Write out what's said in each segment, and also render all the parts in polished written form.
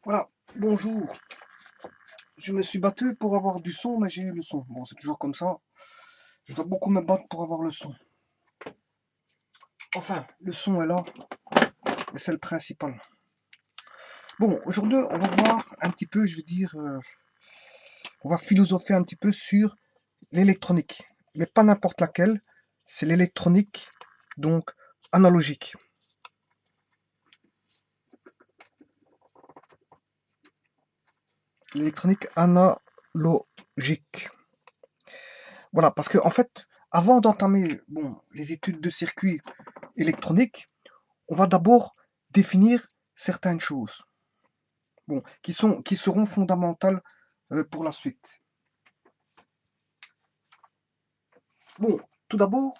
Voilà, bonjour. Je me suis battu pour avoir du son, mais j'ai eu le son. Bon, c'est toujours comme ça. Je dois beaucoup me battre pour avoir le son. Enfin, le son est là, et c'est le principal. Bon, aujourd'hui, on va voir un petit peu, je veux dire, on va philosopher un petit peu sur l'électronique. Mais pas n'importe laquelle, c'est l'électronique, donc analogique. L'électronique analogique. Voilà, parce que en fait, avant d'entamer bon, les études de circuit électronique, on va d'abord définir certaines choses bon, qui seront fondamentales pour la suite. Bon, tout d'abord,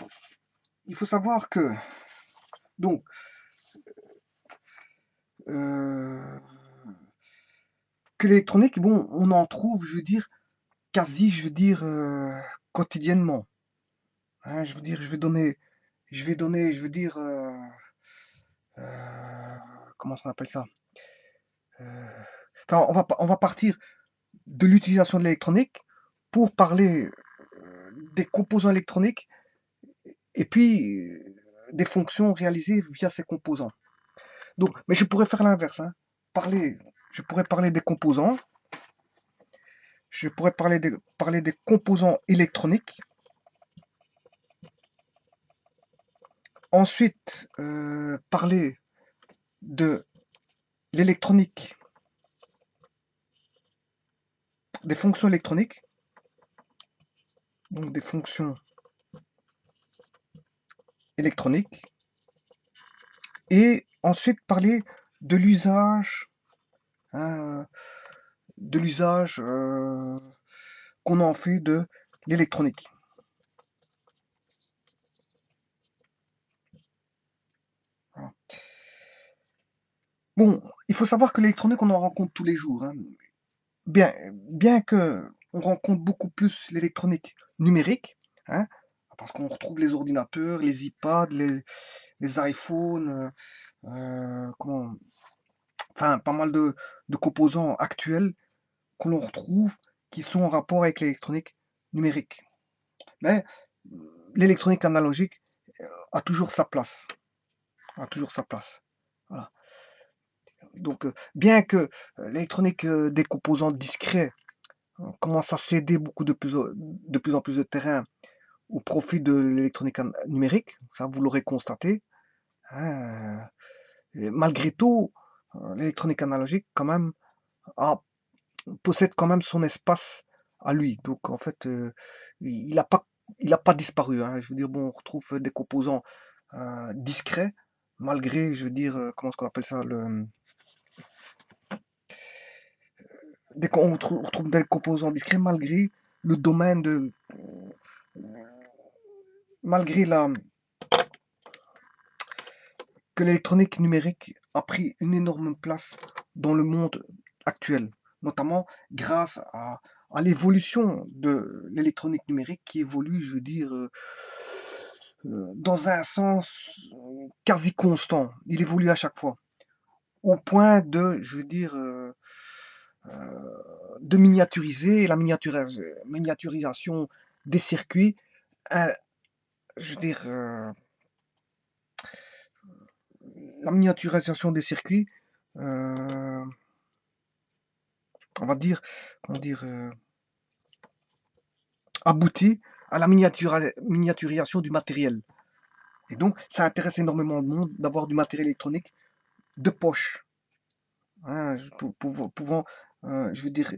il faut savoir donc, euh, que l'électronique, bon, on en trouve, je veux dire, quasi, je veux dire, quotidiennement. Hein, je veux dire, je veux dire, comment on appelle ça. Enfin, on va partir de l'utilisation de l'électronique pour parler des composants électroniques et puis des fonctions réalisées via ces composants. Donc, mais je pourrais faire l'inverse, hein. Parler, je pourrais parler des composants, je pourrais parler des composants électroniques. Ensuite, parler de l'électronique, des fonctions électroniques, donc des fonctions électroniques, et ensuite parler de l'usage, hein, de l'usage qu'on en fait de l'électronique. Voilà. Bon, il faut savoir que l'électronique, on en rencontre tous les jours, hein. Bien que on rencontre beaucoup plus l'électronique numérique, hein, parce qu'on retrouve les ordinateurs, les iPads, les iPhones, comment, enfin pas mal de composants actuels que l'on retrouve qui sont en rapport avec l'électronique numérique. Mais l'électronique analogique a toujours sa place, a toujours sa place. Voilà. Donc, bien que l'électronique des composants discrets commence à céder beaucoup de plus en plus de terrain au profit de l'électronique numérique, ça vous l'aurez constaté, hein, et malgré tout, l'électronique analogique quand même a, possède quand même son espace à lui. Donc en fait, il n'a pas disparu, hein. Je veux dire, bon, on retrouve des composants discrets, malgré, je veux dire, comment est-ce qu'on appelle ça, on retrouve des composants discrets malgré le domaine de, malgré la, que l'électronique numérique a pris une énorme place dans le monde actuel, notamment grâce à l'évolution de l'électronique numérique qui évolue, je veux dire, dans un sens quasi constant. Il évolue à chaque fois, au point de, je veux dire, de miniaturiser la miniaturisation des circuits. euh, je veux dire, la miniaturisation des circuits, euh, on va dire, comment dire, aboutit à la miniaturisation du matériel. Et donc, ça intéresse énormément de monde d'avoir du matériel électronique de poche, hein, pouvant, je veux dire,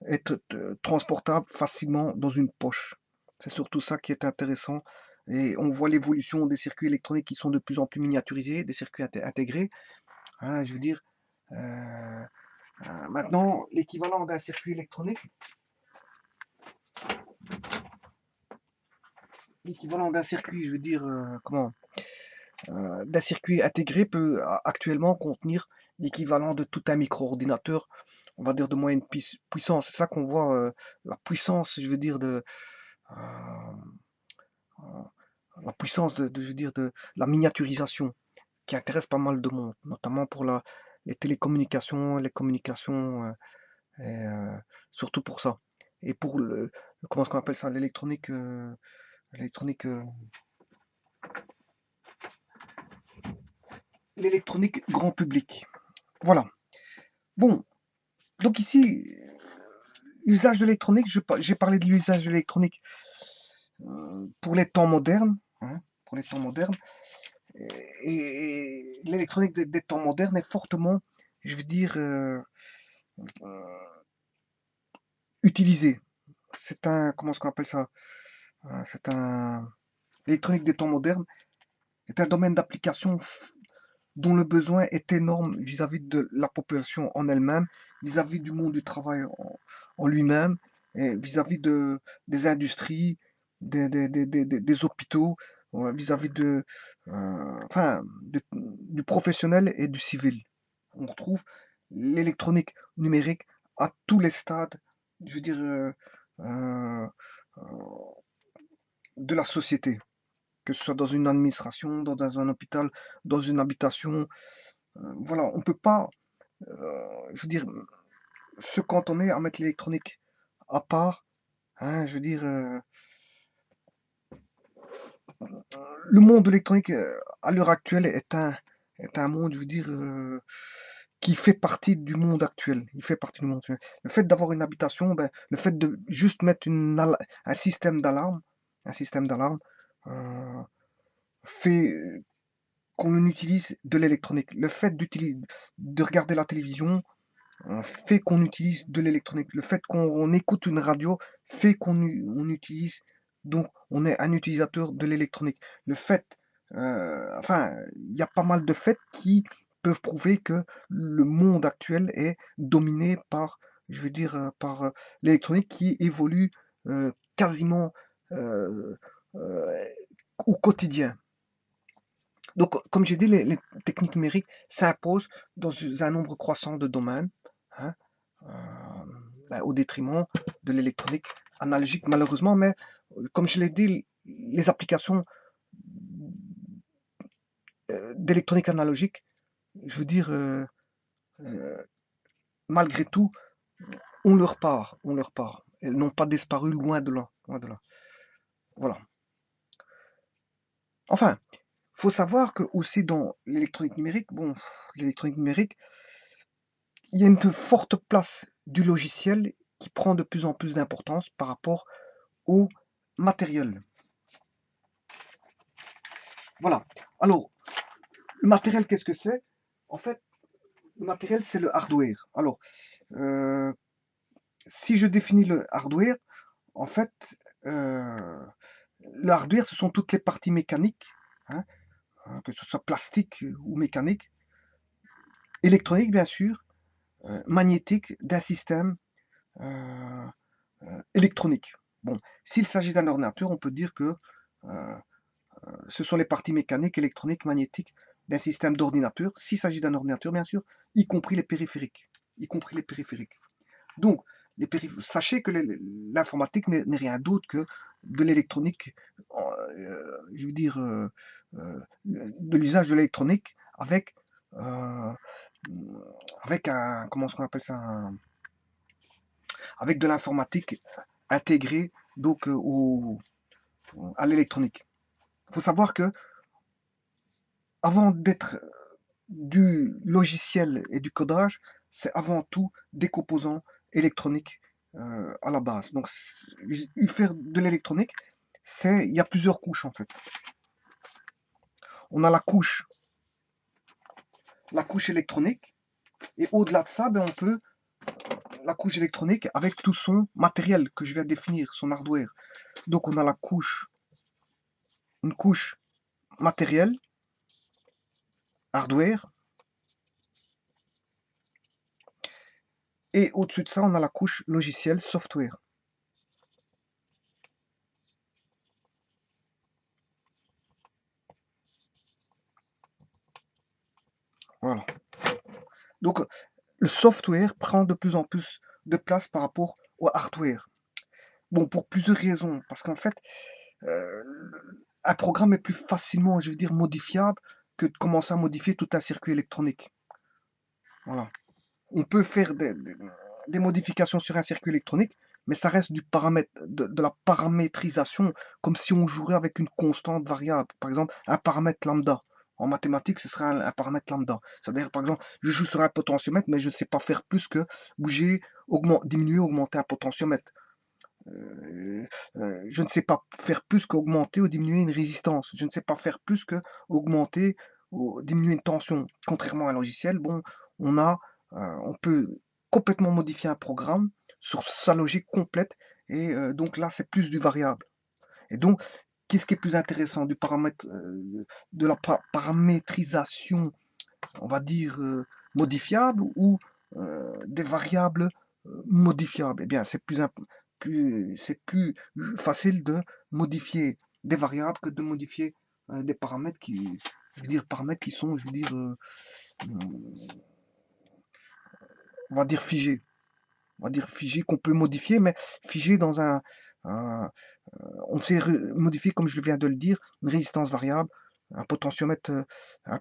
être transportable facilement dans une poche. C'est surtout ça qui est intéressant. Et on voit l'évolution des circuits électroniques qui sont de plus en plus miniaturisés, des circuits intégrés. Hein, je veux dire, maintenant, l'équivalent d'un circuit électronique, l'équivalent d'un circuit, je veux dire, comment, d'un circuit intégré peut actuellement contenir l'équivalent de tout un micro-ordinateur, on va dire de moyenne puissance. C'est ça qu'on voit, la puissance, je veux dire, euh, la puissance je veux dire, de la miniaturisation qui intéresse pas mal de monde, notamment pour les télécommunications, les communications, et, surtout pour ça. Et pour comment est-ce qu'on appelle ça, l'électronique, l'électronique grand public. Voilà. Bon, donc ici, l'usage de l'électronique, j'ai parlé de l'usage de l'électronique pour les temps modernes, hein, pour les temps modernes. Et l'électronique des temps modernes est fortement, je veux dire, euh, utilisée. C'est un, comment est-ce qu'on appelle ça? C'est un, l'électronique des temps modernes est un domaine d'application dont le besoin est énorme vis-à-vis de la population en elle-même, vis-à-vis du monde du travail en lui-même, et vis-à-vis des industries, des hôpitaux, vis-à-vis enfin, du professionnel et du civil. On retrouve l'électronique numérique à tous les stades, je veux dire, euh, euh, de la société, que ce soit dans une administration, dans un hôpital, dans une habitation. Voilà, on peut pas, je veux dire, se cantonner à mettre l'électronique à part. Hein, je veux dire, le monde électronique à l'heure actuelle est un monde, je veux dire, qui fait partie du monde actuel. Il fait partie du monde actuel. Le fait d'avoir une habitation, ben, le fait de juste mettre un un système d'alarme, euh, fait qu'on utilise de l'électronique. Le fait de regarder la télévision fait qu'on utilise de l'électronique. Le fait qu'on écoute une radio fait on utilise, donc on est un utilisateur de l'électronique. Le fait, enfin, il y a pas mal de faits qui peuvent prouver que le monde actuel est dominé par, je veux dire, par l'électronique qui évolue quasiment euh, euh, au quotidien. Donc, comme j'ai dit, les techniques numériques s'imposent dans un nombre croissant de domaines, hein, euh, ben, au détriment de l'électronique analogique, malheureusement. Mais comme je l'ai dit, les applications d'électronique analogique, je veux dire, euh, malgré tout, on leur part, on leur part. Elles n'ont pas disparu loin de là, loin de là. Voilà. Enfin, faut savoir que aussi dans l'électronique numérique, bon, l'électronique numérique, il y a une forte place du logiciel qui prend de plus en plus d'importance par rapport au matériel. Voilà. Alors, le matériel, qu'est-ce que c'est? En fait, le matériel, c'est le hardware. Alors, euh, si je définis le hardware, en fait, euh, le hardware, ce sont toutes les parties mécaniques, hein, que ce soit plastique ou mécanique, électronique, bien sûr, magnétique d'un système euh, électronique. Bon, s'il s'agit d'un ordinateur, on peut dire que euh, ce sont les parties mécaniques, électroniques, magnétiques d'un système d'ordinateur, s'il s'agit d'un ordinateur, bien sûr, y compris les périphériques. Y compris les périphériques. Donc, sachez que l'informatique n'est rien d'autre que de l'électronique, je veux dire, de l'usage de l'électronique euh, avec un, comment est-ce qu'on appelle ça, avec de l'informatique intégrée donc à l'électronique. Il faut savoir que avant d'être du logiciel et du codage, c'est avant tout des composants électroniques à la base. Donc, faire de l'électronique, il y a plusieurs couches en fait. On a la couche électronique, et au-delà de ça, ben, on peut la couche électronique avec tout son matériel que je viens de définir, son hardware. Donc, on a une couche matérielle, hardware, et au-dessus de ça, on a la couche logicielle, software. Voilà. Donc, le software prend de plus en plus de place par rapport au hardware. Bon, pour plusieurs raisons. Parce qu'en fait, euh, un programme est plus facilement, je veux dire, modifiable que de commencer à modifier tout un circuit électronique. Voilà. On peut faire des modifications sur un circuit électronique, mais ça reste de la paramétrisation, comme si on jouerait avec une constante variable. Par exemple, un paramètre lambda. En mathématiques, ce serait un paramètre lambda. C'est-à-dire, par exemple, je joue sur un potentiomètre, mais je ne sais pas faire plus que bouger, diminuer, augmenter un potentiomètre. Je ne sais pas faire plus qu'augmenter ou diminuer une résistance. Je ne sais pas faire plus que augmenter ou diminuer une tension. Contrairement à un logiciel, bon, on peut complètement modifier un programme sur sa logique complète. Et donc là, c'est plus du variable. Et donc, qu'est-ce qui est plus intéressant du paramètre, de la paramétrisation, on va dire, modifiable ou des variables modifiables? Eh bien, c'est plus facile de modifier des variables que de modifier des paramètres je veux dire, paramètres qui sont, je veux dire, on va dire figés. On va dire figés qu'on peut modifier, mais figés dans un- on sait modifier, comme je viens de le dire, une résistance variable, un potentiomètre, un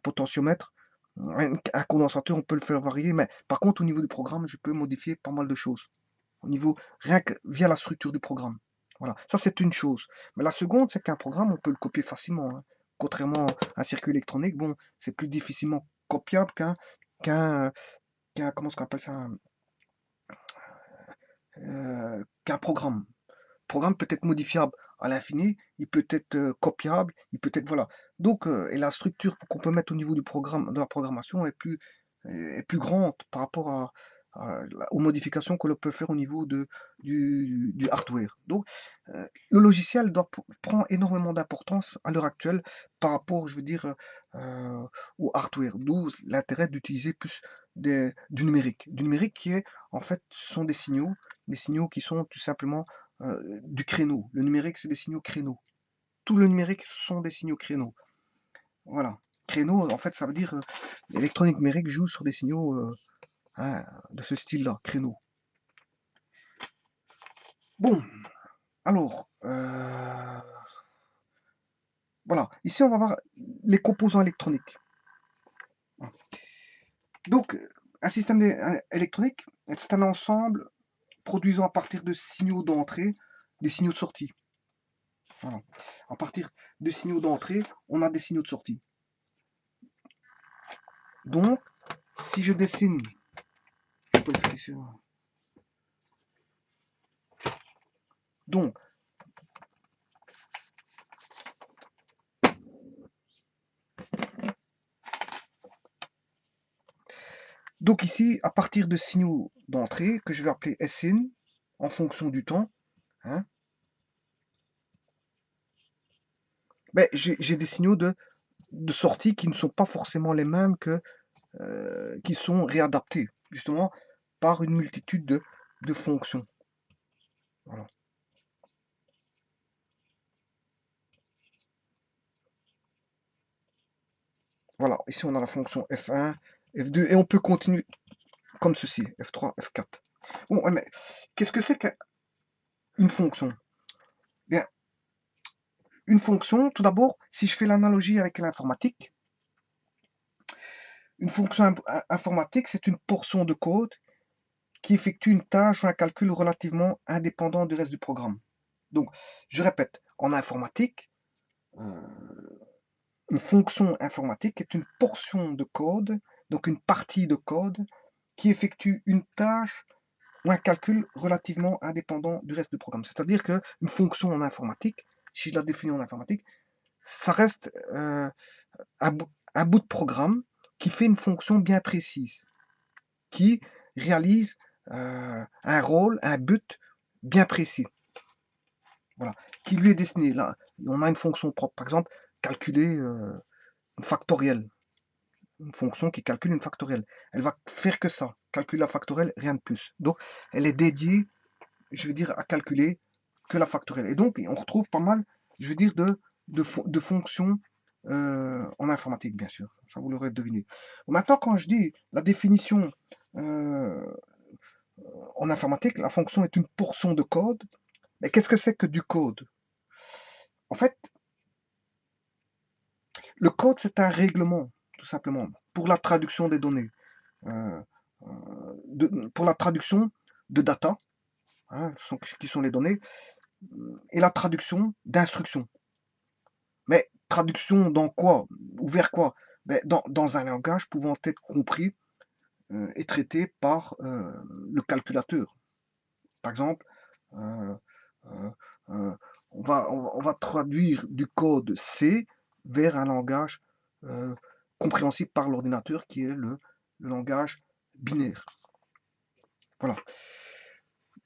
condensateur, on peut le faire varier, mais par contre, au niveau du programme, je peux modifier pas mal de choses. Au niveau, rien que via la structure du programme. Voilà, ça c'est une chose. Mais la seconde, c'est qu'un programme, on peut le copier facilement, hein. Contrairement à un circuit électronique, bon, c'est plus difficilement copiable qu'un, comment est-ce qu'on appelle ça, qu'un programme. Programme peut être modifiable à l'infini, il peut être copiable, il peut être voilà. Donc et la structure qu'on peut mettre au niveau du programme, de la programmation est plus grande par rapport aux modifications que l'on peut faire au niveau du hardware. Donc le logiciel prend énormément d'importance à l'heure actuelle par rapport, je veux dire, au hardware. D'où l'intérêt d'utiliser plus du numérique. Du numérique qui est, en fait, sont des signaux qui sont tout simplement du créneau. Le numérique, c'est des signaux créneaux. Tout le numérique sont des signaux créneaux. Voilà. Créneau, en fait, ça veut dire l'électronique numérique joue sur des signaux hein, de ce style-là, créneau. Bon, alors, voilà. Ici, on va voir les composants électroniques. Donc, un système électronique, c'est un ensemble produisant à partir de signaux d'entrée, des signaux de sortie. Voilà. À partir de signaux d'entrée, on a des signaux de sortie. Donc, si je dessine, je peux le faire ici. Donc, donc ici, à partir de signaux d'entrée, que je vais appeler SIN, en fonction du temps, hein, ben, j'ai des signaux de sortie qui ne sont pas forcément les mêmes qui sont réadaptés, justement, par une multitude de fonctions. Voilà. Voilà, ici on a la fonction F1, F2, et on peut continuer comme ceci, F3, F4. Bon, ouais, mais qu'est-ce que c'est qu'une fonction? Bien, une fonction, tout d'abord, si je fais l'analogie avec l'informatique, une fonction informatique, c'est une portion de code qui effectue une tâche ou un calcul relativement indépendant du reste du programme. Donc, je répète, en informatique, une fonction informatique est une portion de code, donc une partie de code, qui effectue une tâche ou un calcul relativement indépendant du reste du programme. C'est-à-dire qu'une fonction en informatique, si je la définis en informatique, ça reste un bout de programme qui fait une fonction bien précise, qui réalise un rôle, un but bien précis, voilà, qui lui est destiné. Là, on a une fonction propre, par exemple, calculer une factorielle, une fonction qui calcule une factorielle. Elle va faire que ça, calculer la factorielle, rien de plus. Donc, elle est dédiée, je veux dire, à calculer que la factorielle. Et donc, on retrouve pas mal, je veux dire, de fonctions en informatique, bien sûr. Ça, vous l'aurez deviné. Maintenant, quand je dis la définition euh, en informatique, la fonction est une portion de code. Mais qu'est-ce que c'est que du code? En fait, le code, c'est un règlement, tout simplement, pour la traduction des données. pour la traduction de data, hein, qui sont les données, et la traduction d'instructions. Mais traduction dans quoi? Ou vers quoi? Ben, dans un langage pouvant être compris et traité par le calculateur. Par exemple, euh, euh, euh, on va traduire du code C vers un langage euh, compréhensible par l'ordinateur qui est le langage binaire. Voilà.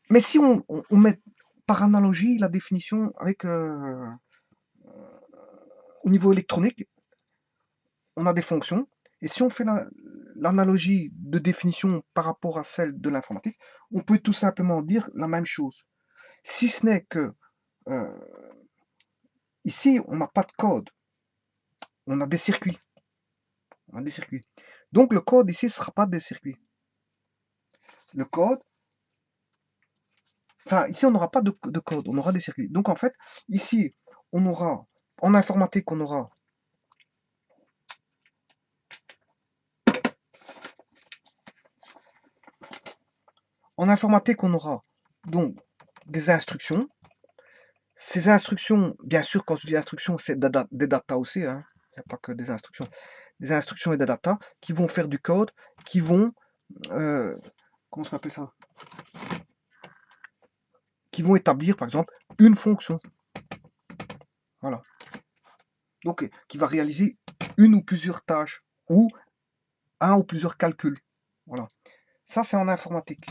Mais si on met par analogie la définition avec au niveau électronique, on a des fonctions. Et si on fait l'analogie de définition par rapport à celle de l'informatique, on peut tout simplement dire la même chose. Si ce n'est que euh, ici, on n'a pas de code, on a des circuits. On a des circuits. Donc le code ici ne sera pas des circuits. Le code, enfin ici on n'aura pas de code, on aura des circuits. Donc en fait, ici, on aura, en informatique, on aura donc des instructions. Ces instructions, bien sûr, quand je dis instructions, c'est des data aussi, hein. Il n'y a pas que des instructions. Des instructions et des data qui vont faire du code, qui vont, euh, comment on appelle ça? Qui vont établir, par exemple, une fonction. Voilà. Donc, qui va réaliser une ou plusieurs tâches, ou un ou plusieurs calculs. Voilà. Ça, c'est en informatique.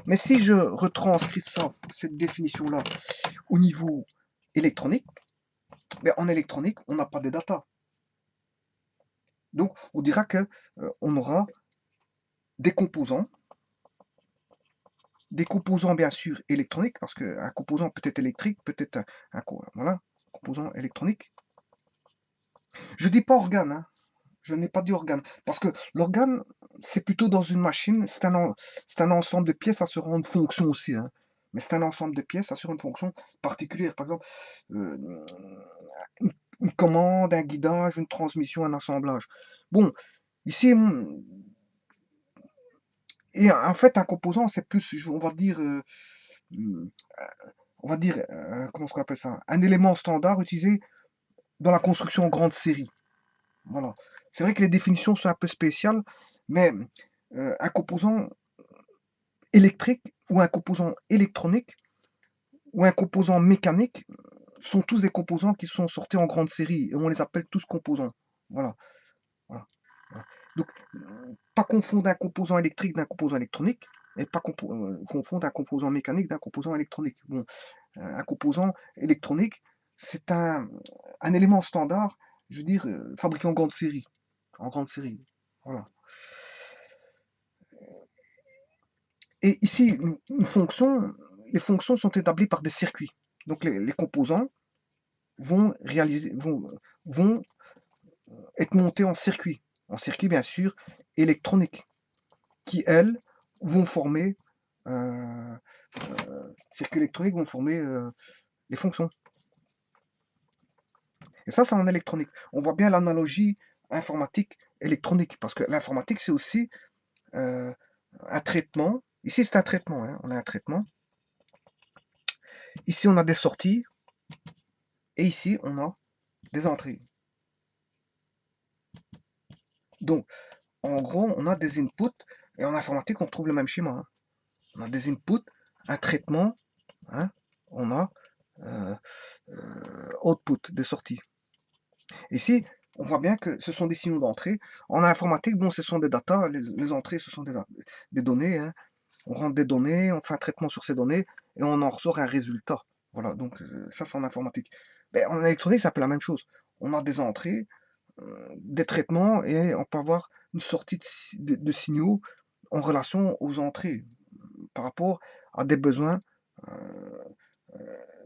Mais si je retranscris ça, cette définition-là, au niveau électronique, ben, en électronique, on n'a pas de data. Donc, on dira que on aura des composants bien sûr électroniques, parce qu'un composant peut être électrique, peut être voilà, composant électronique. Je dis pas organe, hein. Je n'ai pas dit organe, parce que l'organe, c'est plutôt dans une machine, c'est un ensemble de pièces assurant une fonction aussi, hein. Mais c'est un ensemble de pièces assurant une fonction particulière. Par exemple, euh, une commande, un guidage, une transmission, un assemblage. Bon, ici, et en fait, un composant, c'est plus, hmm, comment est-ce qu'on appelle ça? Un élément standard utilisé dans la construction en grande série. Voilà. C'est vrai que les définitions sont un peu spéciales, mais un composant électrique ou un composant électronique ou un composant mécanique sont tous des composants qui sont sortis en grande série et on les appelle tous composants. Voilà. Voilà. Voilà. Donc, pas confondre un composant électrique d'un composant électronique et pas confondre un composant mécanique d'un composant électronique. Bon, un composant électronique, c'est un élément standard, je veux dire, fabriqué en grande série. En grande série. Voilà. Et ici, une fonction, les fonctions sont établies par des circuits. Donc les composants vont être montés en circuit bien sûr électroniques, qui elles vont former circuits électroniques vont former les fonctions. Et ça, c'est en électronique. On voit bien l'analogie informatique électronique, parce que l'informatique, c'est aussi euh, un traitement. Ici, c'est un traitement, hein. On a un traitement. Ici, on a des sorties. Et ici, on a des entrées. Donc, en gros, on a des inputs. Et en informatique, on trouve le même schéma, hein. On a des inputs, un traitement, hein. On a euh, output, des sorties. Ici, on voit bien que ce sont des signaux d'entrée. En informatique, bon, ce sont des datas. Les entrées, ce sont des données, hein. On rentre des données, on fait un traitement sur ces données et on en ressort un résultat. Voilà, donc ça c'est en informatique. Mais en électronique, c'est un peu la même chose. On a des entrées, des traitements et on peut avoir une sortie de signaux en relation aux entrées par rapport à des besoins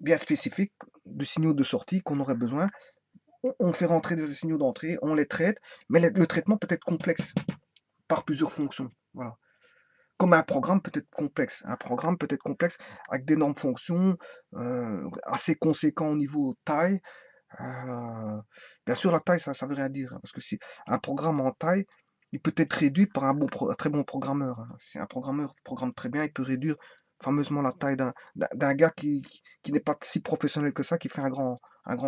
bien spécifiques de signaux de sortie qu'on aurait besoin. On fait rentrer des signaux d'entrée, on les traite, mais le traitement peut être complexe par plusieurs fonctions. Voilà. Comme un programme peut être complexe. Un programme peut être complexe avec d'énormes fonctions, assez conséquents au niveau taille. Bien sûr, la taille, ça ne veut rien dire, hein, parce que si un programme en taille, il peut être réduit par un très bon programmeur, hein. Si un programmeur programme très bien, il peut réduire fameusement la taille d'un gars qui n'est pas si professionnel que ça, qui fait un grand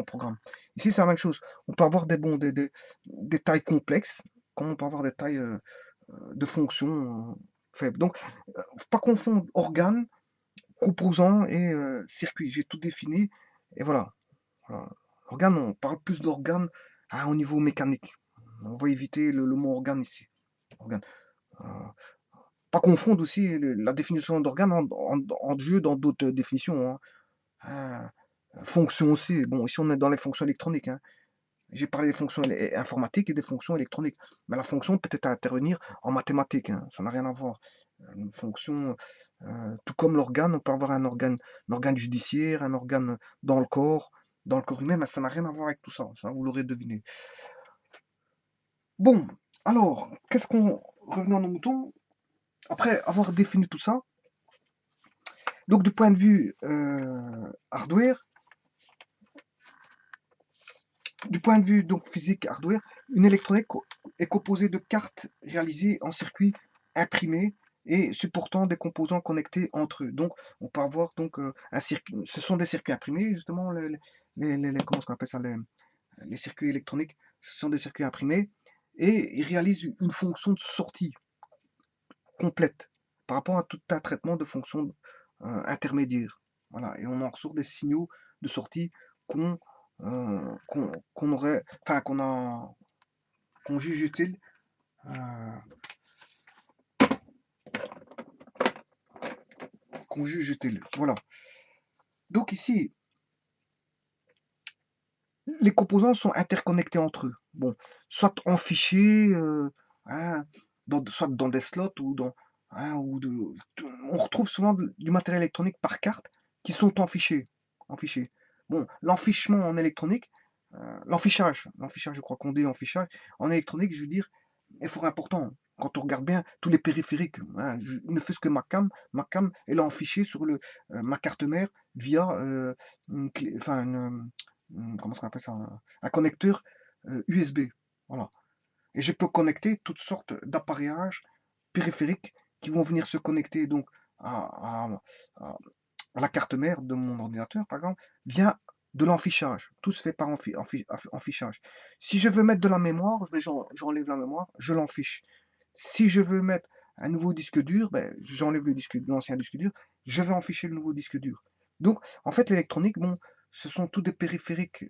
programme. Ici, c'est la même chose. On peut avoir des tailles complexes, comme on peut avoir des tailles de fonctions faibles. Donc, faut pas confondre organes, composants et circuits. J'ai tout défini et voilà. Voilà. Organes, on parle plus d'organes au niveau mécanique. On va éviter le mot organe ici. Organe. Euh, Pas confondre aussi la définition d'organe en jeu dans d'autres définitions, hein. Ah, fonction aussi. Bon, ici on est dans les fonctions électroniques, hein. J'ai parlé des fonctions informatiques et des fonctions électroniques. Mais la fonction peut être intervenir en mathématiques, hein. Ça n'a rien à voir. Une fonction, tout comme l'organe, on peut avoir un organe judiciaire, un organe dans le corps humain, mais ça n'a rien à voir avec tout ça. Ça, vous l'aurez deviné. Bon, alors, qu'est-ce qu'on... Revenons à nos moutons. Après avoir défini tout ça, donc du point de vue hardware, du point de vue donc physique hardware, une électronique est composée de cartes réalisées en circuits imprimés et supportant des composants connectés entre eux. Donc, on peut avoir donc un circuit. Ce sont des circuits imprimés justement comment on appelle ça les circuits électroniques. Ce sont des circuits imprimés et ils réalisent une fonction de sortie complète par rapport à tout un traitement de fonctions intermédiaires. Voilà, et on en ressort des signaux de sortie qu'on qu'on aurait, enfin qu'on juge utile, euh, qu'on juge utile. Voilà. Donc ici, les composants sont interconnectés entre eux. Bon, soit en fichiers, hein, soit dans des slots ou dans, hein, on retrouve souvent du matériel électronique par carte qui sont en fichiers. En fichier. Bon, l'enfichement en électronique, l'enfichage, je crois qu'on dit enfichage. En électronique, je veux dire, est fort important. Quand on regarde bien tous les périphériques, hein, ne fût-ce que ma cam, elle est enfichée sur ma carte mère via enfin, comment on appelle ça, un connecteur USB. Voilà. Et je peux connecter toutes sortes d'appareillages périphériques qui vont venir se connecter donc à, à- à la carte mère de mon ordinateur, par exemple, via de l'enfichage. Tout se fait par enfichage. Si je veux mettre de la mémoire, j'enlève la mémoire, je l'enfiche. Si je veux mettre un nouveau disque dur, ben, j'enlève l'ancien disque dur, je vais enficher le nouveau disque dur. Donc, en fait, l'électronique, bon, ce sont tous des périphériques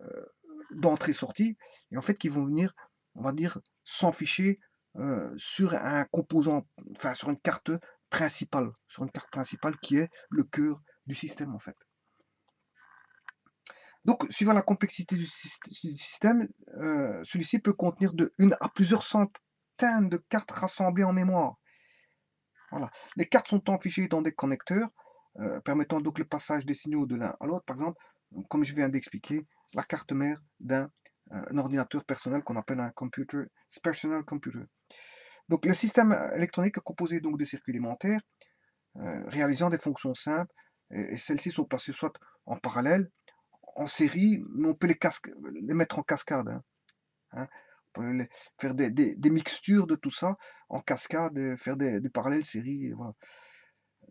euh, d'entrée-sortie, et en fait, qui vont venir, on va dire, s'enficher sur un composant, enfin, sur une carte principale qui est le cœur du système, en fait. Donc, suivant la complexité du système, celui-ci peut contenir de une à plusieurs centaines de cartes rassemblées en mémoire. Voilà. Les cartes sont enfichées dans des connecteurs, permettant donc le passage des signaux de l'un à l'autre. Par exemple, comme je viens d'expliquer, la carte mère d'un ordinateur personnel qu'on appelle un personal computer. Donc, le système électronique est composé donc de circuits élémentaires, réalisant des fonctions simples, et celles-ci sont placées soit en parallèle, en série, mais on peut les mettre en cascade, hein, hein. On peut faire des mixtures de tout ça en cascade, faire des parallèles séries, et voilà.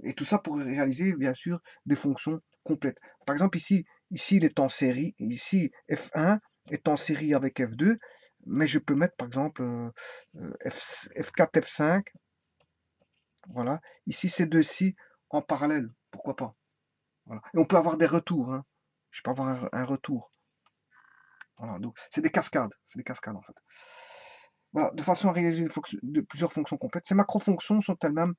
Et tout ça pour réaliser, bien sûr, des fonctions complètes. Par exemple, ici il est en série, ici F1 est en série avec F2, mais je peux mettre, par exemple, F4, F5, voilà. Ici, ces deux-ci en parallèle, pourquoi pas. Voilà. Et on peut avoir des retours, hein. Je peux avoir un retour. Voilà, donc c'est des cascades en fait. Voilà, de façon à réaliser plusieurs fonctions complètes. Ces macrofonctions sont elles-mêmes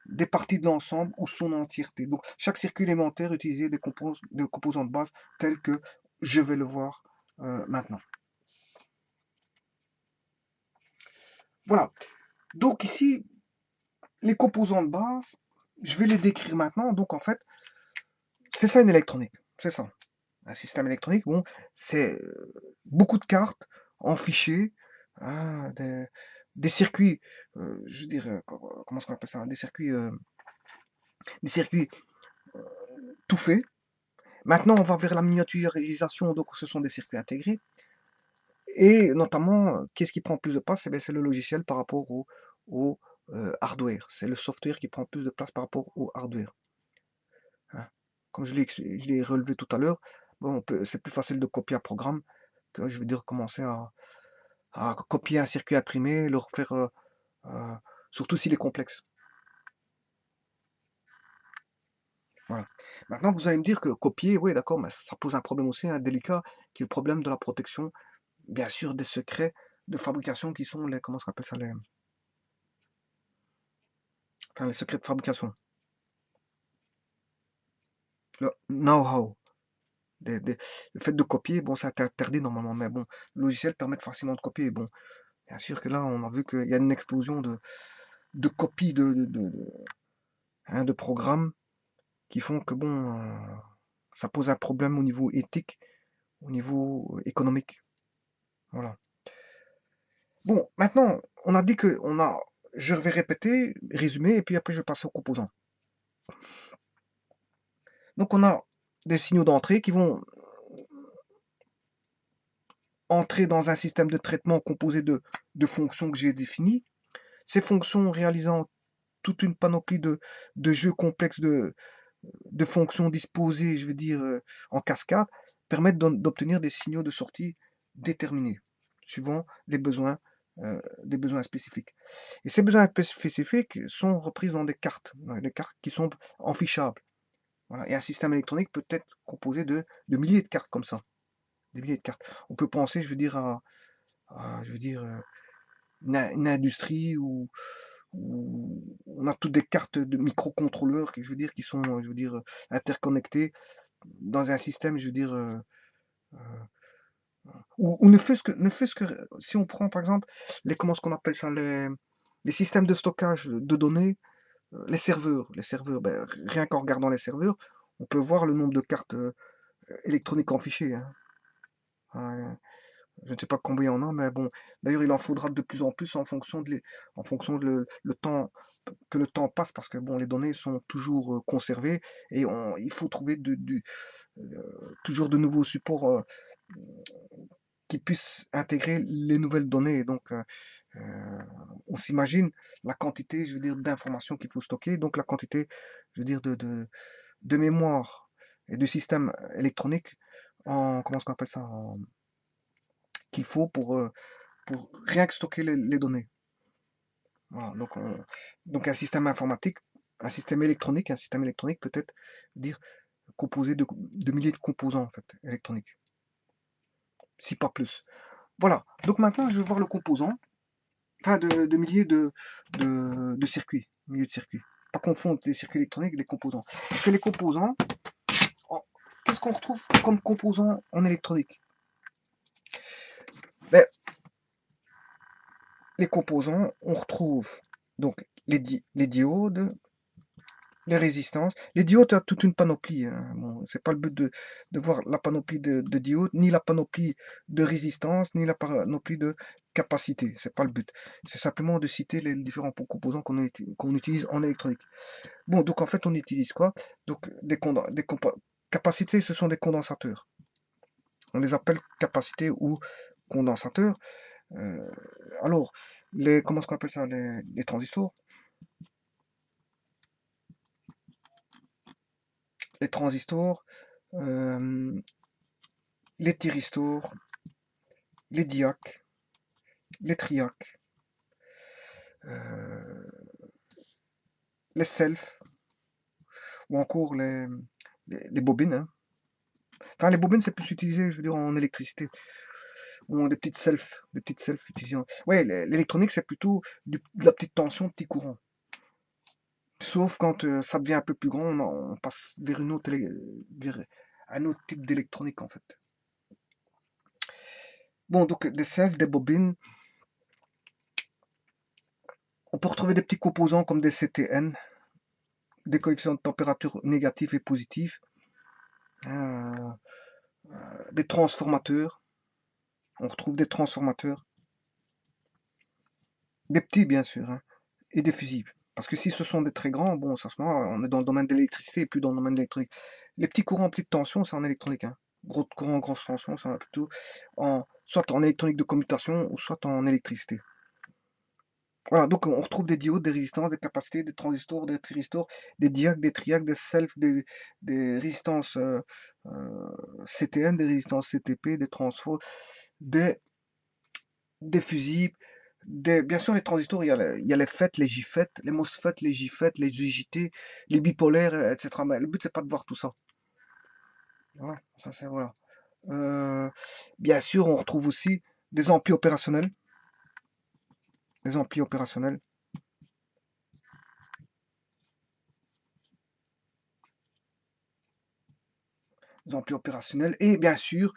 des parties de l'ensemble ou son entièreté. Donc chaque circuit élémentaire utilisait des composants de base tels que je vais le voir maintenant. Voilà. Donc ici, les composants de base, je vais les décrire maintenant. Donc en fait, c'est ça une électronique. C'est ça. Un système électronique, bon, c'est beaucoup de cartes en fichiers, hein, des circuits, je veux dire, comment est-ce qu'on appelle ça, des circuits tout faits. Maintenant, on va vers la miniaturisation, donc ce sont des circuits intégrés. Et notamment, qu'est-ce qui prend plus de place? Eh bien, c'est le logiciel par rapport au hardware. C'est le software qui prend plus de place par rapport au hardware, hein. Comme je l'ai relevé tout à l'heure, bon, c'est plus facile de copier un programme que, je veux dire, commencer à copier un circuit imprimé, le refaire, euh, surtout s'il est complexe. Voilà. Maintenant, vous allez me dire que copier, oui, d'accord, mais ça pose un problème aussi, hein, délicat, qui est le problème de la protection, bien sûr, des secrets de fabrication qui sont les, comment ça s'appelle ça, enfin, les secrets de fabrication. Le know-how. Le fait de copier, bon, c'est interdit normalement, mais bon, le logiciel permet facilement de copier. Bon, bien sûr que là, on a vu qu'il y a une explosion de copies hein, de programmes qui font que, bon, ça pose un problème au niveau éthique, au niveau économique. Voilà. Bon, maintenant, on a dit que je vais répéter, résumer, et puis après je vais passer aux composants. Donc on a des signaux d'entrée qui vont entrer dans un système de traitement composé de fonctions que j'ai définies. Ces fonctions réalisant toute une panoplie de jeux complexes de fonctions disposées, je veux dire, en cascade, permettent d'obtenir des signaux de sortie déterminés, suivant les besoins spécifiques. Et ces besoins spécifiques sont repris dans des cartes qui sont enfichables. Voilà. Et un système électronique peut être composé de milliers de cartes comme ça, des milliers de cartes. On peut penser, je veux dire, je veux dire, une industrie où on a toutes des cartes de microcontrôleurs, je veux dire, qui sont, je veux dire, interconnectées dans un système, je veux dire, euh, ou ne fût-ce que, si on prend par exemple comment est-ce qu'on appelle ça, les systèmes de stockage de données, les serveurs, ben, rien qu'en regardant les serveurs, on peut voir le nombre de cartes électroniques en fichier, hein. Ouais, je ne sais pas combien il y en a, mais bon, d'ailleurs, il en faudra de plus en plus en fonction de le temps que le temps passe, parce que bon, les données sont toujours conservées et il faut trouver toujours de nouveaux supports qui puissent intégrer les nouvelles données. Et donc, on s'imagine la quantité, je veux dire, d'informations qu'il faut stocker, donc la quantité, je veux dire, de mémoire et de système électronique comment est-ce qu'on appelle ça, qu'il faut pour rien que stocker les données. Voilà, donc un système électronique peut être dire composé de milliers de composants en fait électroniques, si pas plus. Voilà. Donc maintenant je vais voir le composant, enfin de milliers de circuits, milliers de circuits. Pas confondre les circuits électroniques et les composants. Parce que les composants, qu'est-ce qu'on retrouve comme composants en électronique? Ben, les composants, on retrouve donc les diodes, les résistances. Les diodes, tu as toute une panoplie, hein. Bon, c'est pas le but de voir la panoplie de diodes, ni la panoplie de résistance, ni la panoplie de capacité. C'est pas le but. C'est simplement de citer les différents composants qu'on utilise en électronique. Bon, donc en fait, on utilise quoi? Donc capacités, ce sont des condensateurs. On les appelle capacités ou condensateurs. Euh, alors, comment est-ce qu'on appelle ça? Les transistors. Les transistors, euh, les thyristors, les diacs, les triacs, euh, les selfs, ou encore les bobines, hein. Enfin, les bobines, c'est plus utilisé, je veux dire, en électricité. Ou des petites selfs utilisées. Ouais, l'électronique, c'est plutôt de la petite tension, petit courant. Sauf quand ça devient un peu plus grand, on passe vers vers un autre type d'électronique, en fait. Bon, donc des selfs, des bobines, on peut retrouver des petits composants comme des CTN, des coefficients de température négatifs et positifs, hein, des transformateurs, on retrouve des transformateurs, des petits bien sûr, hein, et des fusibles. Parce que si ce sont des très grands, bon, à ce moment on est dans le domaine de l'électricité et plus dans le domaine de l'électronique. Les petits courants, petites tensions, c'est en électronique, hein. Gros courant, grosse tension, ça va plutôt soit en électronique de commutation ou soit en électricité. Voilà, donc on retrouve des diodes, des résistances, des capacités, des transistors, des thyristors, des diacs, des triacs, des selfs, des résistances CTN, des résistances CTP, des transfos, des, des fusibles, bien sûr les transistors, il y a les FET, les JFET, les MOSFET, les JFET, les UJT, les bipolaires, etc. Mais le but, c'est pas de voir tout ça. Voilà, ça c'est voilà. Euh, Bien sûr, on retrouve aussi des amplis opérationnels, des amplis opérationnels, des amplis opérationnels, et bien sûr,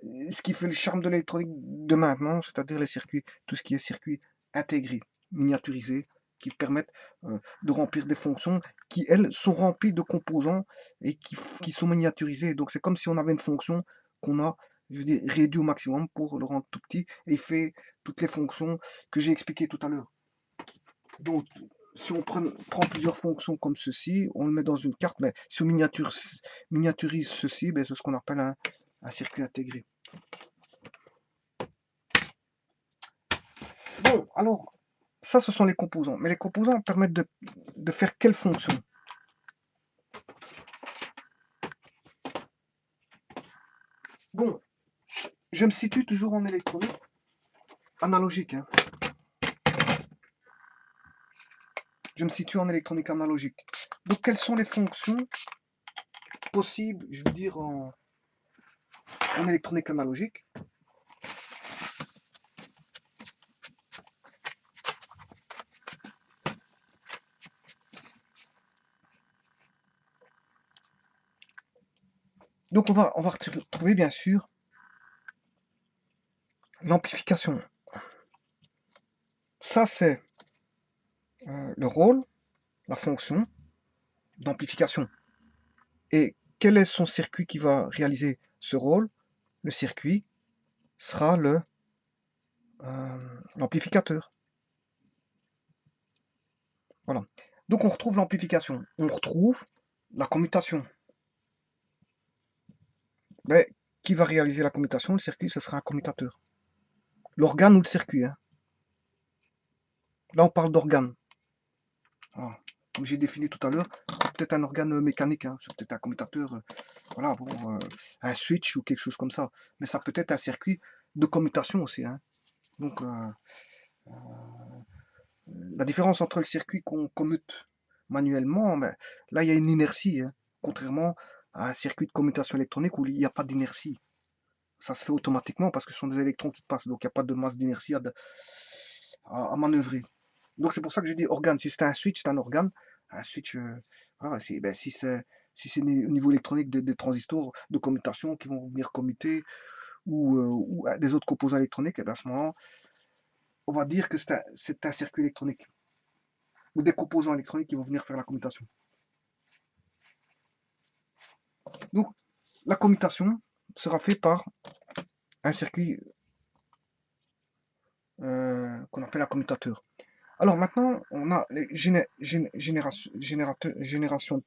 ce qui fait le charme de l'électronique de maintenant, c'est-à-dire les circuits, tout ce qui est circuits intégrés, miniaturisés, qui permettent de remplir des fonctions qui, elles, sont remplies de composants et qui sont miniaturisés. Donc c'est comme si on avait une fonction qu'on a, je veux dire, réduit au maximum pour le rendre tout petit, et il fait toutes les fonctions que j'ai expliquées tout à l'heure. Donc, si on prend plusieurs fonctions comme ceci, on le met dans une carte, mais si on miniaturise ceci, ben, c'est ce qu'on appelle un circuit intégré. Bon, alors, ça, ce sont les composants. Mais les composants permettent de faire quelle fonction? Bon, je me situe toujours en électronique analogique. Hein. Je me situe en électronique analogique. Donc, quelles sont les fonctions possibles, je veux dire, en électronique analogique? Donc, on va retrouver, bien sûr, l'amplification. Ça, c'est le rôle, la fonction d'amplification. Et quel est son circuit qui va réaliser ce rôle? Le circuit sera l'amplificateur. Voilà. Donc on retrouve l'amplification, on retrouve la commutation. Mais qui va réaliser la commutation? Le circuit, ce sera un commutateur. L'organe ou le circuit. Hein. Là, on parle d'organe. Voilà. Comme j'ai défini tout à l'heure, peut-être un organe mécanique, hein. C'est peut-être un commutateur, voilà, bon, un switch ou quelque chose comme ça. Mais ça peut être un circuit de commutation aussi. Hein. Donc, la différence entre le circuit qu'on commute manuellement, ben, là, il y a une inertie, hein, contrairement à un circuit de commutation électronique où il n'y a pas d'inertie. Ça se fait automatiquement parce que ce sont des électrons qui passent, donc il n'y a pas de masse d'inertie à manœuvrer. Donc c'est pour ça que je dis organe. Si c'est un switch, c'est un organe. Un switch, voilà, ben, si c'est au niveau électronique des transistors de commutation qui vont venir commuter ou des autres composants électroniques, et ben à ce moment-là, on va dire que c'est un circuit électronique ou des composants électroniques qui vont venir faire la commutation. Donc la commutation sera faite par un circuit qu'on appelle un commutateur. Alors maintenant, on a les génération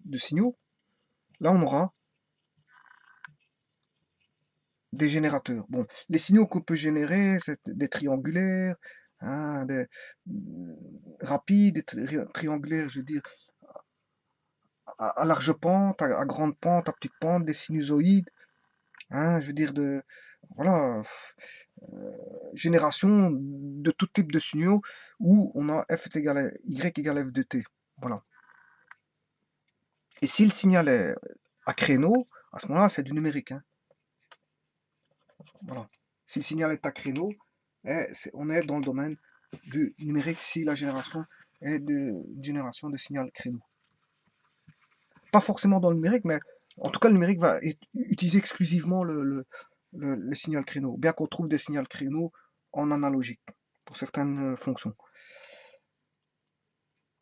de signaux. Là, on aura des générateurs. Bon, les signaux qu'on peut générer, c'est des triangulaires, hein, des rapides, des triangulaires, je veux dire, à large pente, à grande pente, à petite pente, des sinusoïdes, hein, je veux dire, voilà, génération de tout type de signaux où on a f est égal à y égale f de t. Voilà. Et si le signal est à créneau, à ce moment-là, c'est du numérique. Hein. Voilà. Si le signal est à créneau, on est dans le domaine du numérique si la génération est de génération de signal créneau. Pas forcément dans le numérique, mais en tout cas, le numérique va utiliser exclusivement le signal créneau, bien qu'on trouve des signaux créneaux en analogique pour certaines fonctions.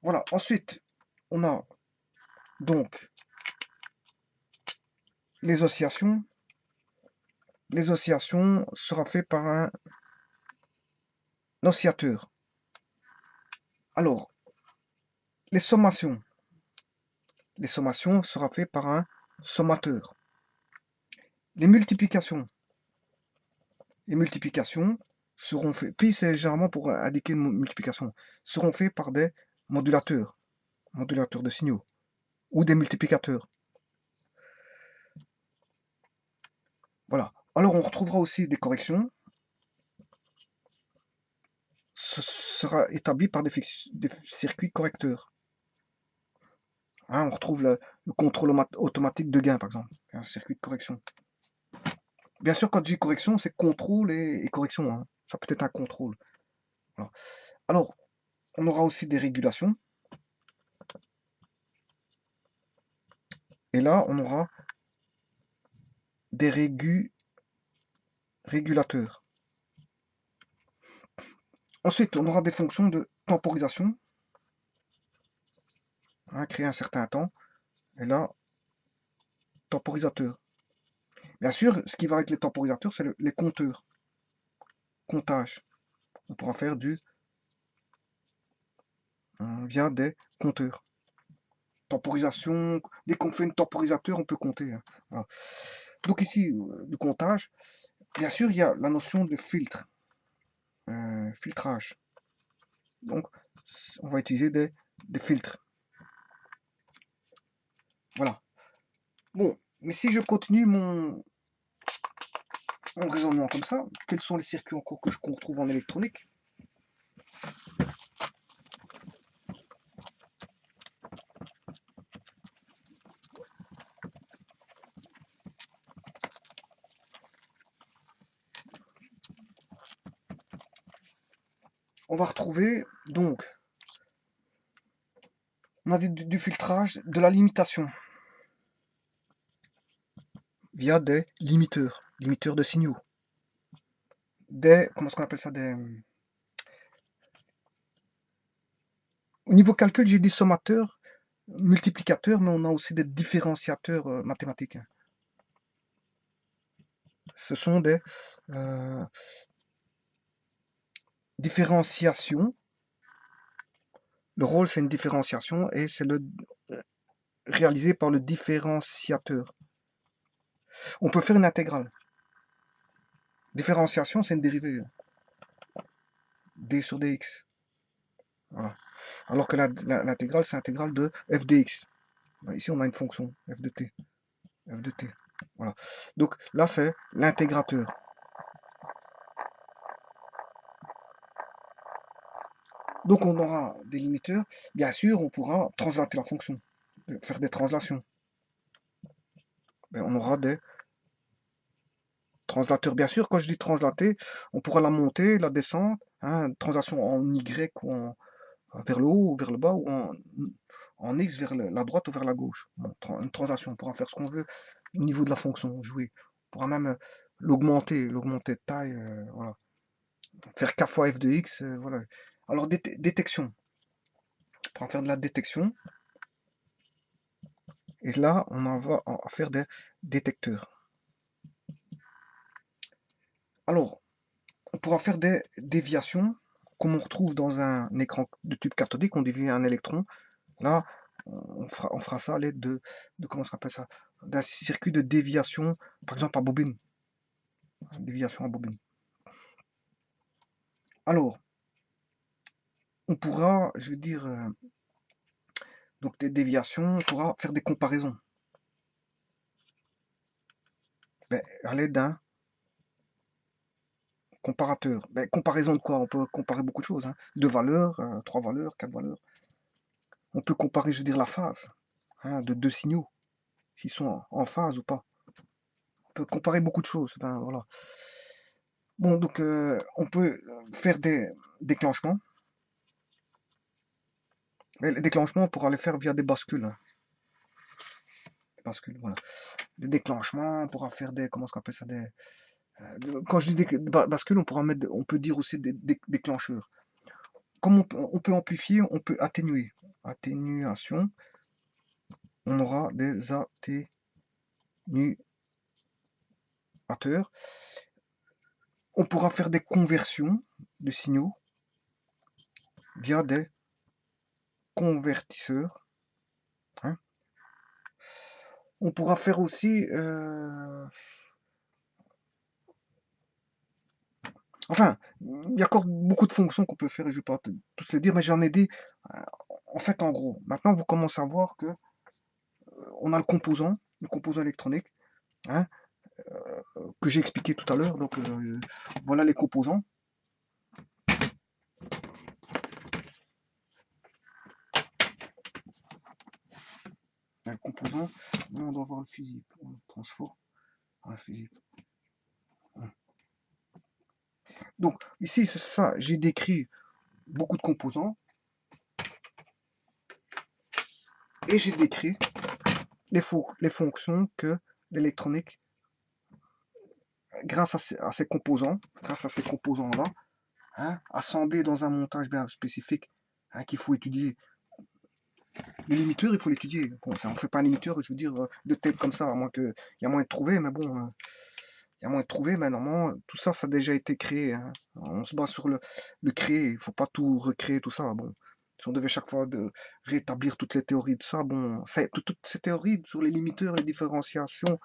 Voilà. Ensuite, on a donc les oscillations. Les oscillations sera fait par un oscillateur. Alors, les sommations. Les sommations sera fait par un sommateur. Les multiplications. Les multiplications seront faites, puis c'est généralement pour indiquer une multiplication, seront faites par des modulateurs, modulateurs de signaux, ou des multiplicateurs. Voilà. Alors on retrouvera aussi des corrections. Ce sera établi par des circuits correcteurs. Hein, on retrouve le contrôle automatique de gain, par exemple, un circuit de correction. Bien sûr, quand je dis correction, c'est contrôle et correction. Hein. Ça peut être un contrôle. Voilà. Alors, on aura aussi des régulations. Et là, on aura des régulateurs. Ensuite, on aura des fonctions de temporisation. Hein, créer un certain temps. Et là, temporisateur. Bien sûr, ce qui va avec les temporisateurs, c'est les compteurs. Comptage. On pourra faire via des compteurs. Temporisation, dès qu'on fait une temporisateur, on peut compter. Hein. Voilà. Donc ici, du comptage, bien sûr, il y a la notion de filtre, filtrage. Donc, on va utiliser des filtres. Voilà. Bon, mais si je continue mon raisonnement comme ça, quels sont les circuits en cours qu'on retrouve en électronique? On va retrouver, donc, on a du filtrage, de la limitation, via des limiteurs de signaux. Comment est-ce qu'on appelle ça, au niveau calcul, j'ai des sommateurs, multiplicateurs, mais on a aussi des différenciateurs mathématiques. Hein. Ce sont des euh, différenciations. Le rôle, c'est une différenciation et c'est réalisé par le différenciateur. On peut faire une intégrale. Différenciation, c'est une dérivée. D sur dx. Voilà. Alors que l'intégrale, c'est l'intégrale de f dx. Ici, on a une fonction, f de t. F de t. Voilà. Donc là, c'est l'intégrateur. Donc on aura des limiteurs. Bien sûr, on pourra translater la fonction, faire des translations. On aura des translateurs. Bien sûr, quand je dis translater, on pourra la monter, la descendre, hein, translation en Y ou vers le haut ou vers le bas, ou en X vers la droite ou vers la gauche. Bon, une translation, on pourra faire ce qu'on veut au niveau de la fonction, jouer. On pourra même l'augmenter de taille, voilà. Faire k fois f de x, voilà. Alors, détection. On pourra faire de la détection. Et là, on en va faire des détecteurs. Alors, on pourra faire des déviations, comme on retrouve dans un écran de tube cathodique, on dévie un électron. Là, on fera ça à l'aide de comment ça s'appelle ça, d'un circuit de déviation, par exemple à bobine. Déviation à bobine. Alors, on pourra, je veux dire, donc des déviations, on pourra faire des comparaisons. À l'aide d'un comparateur. Comparaison de quoi? On peut comparer beaucoup de choses. Hein. 2 valeurs, 3 valeurs, 4 valeurs. On peut comparer, je veux dire, la phase de 2 signaux, s'ils sont en phase ou pas. On peut comparer beaucoup de choses. Enfin, voilà. Bon, donc on peut faire des déclenchements. Mais les déclenchements, on pourra les faire via des bascules. Hein. Des bascules, voilà. Des déclenchements, on pourra faire des, comment est-ce qu'on appelle ça, quand je dis bascules, on peut dire aussi des déclencheurs. Comme on peut amplifier, on peut atténuer. Atténuation, on aura des atténuateurs. On pourra faire des conversions de signaux via des convertisseurs. Hein. On pourra faire aussi Enfin, il y a encore beaucoup de fonctions qu'on peut faire et je ne vais pas tous les dire, mais j'en ai dit, euh, en fait, en gros. Maintenant, vous commencez à voir que on a le composant électronique, hein, que j'ai expliqué tout à l'heure. Donc, voilà les composants. Un composant, là, on doit voir le fusible, le transfort, le fusible. Donc, ici, c'est ça, j'ai décrit beaucoup de composants et j'ai décrit les fonctions que l'électronique, grâce à ces composants-là, hein, assemblés dans un montage bien spécifique, hein, qu'il faut étudier. Le limiteur, il faut l'étudier. Bon, ça, on ne fait pas un limiteur, je veux dire, de tête comme ça, à moins que, il y a moyen de trouver, mais bon, il y a moyen de trouver, mais normalement, tout ça, ça a déjà été créé, hein. On se base sur le créer, il ne faut pas tout recréer, tout ça. Bon, si on devait chaque fois rétablir toutes les théories de ça, bon, toutes ces théories sur les limiteurs, les différenciations,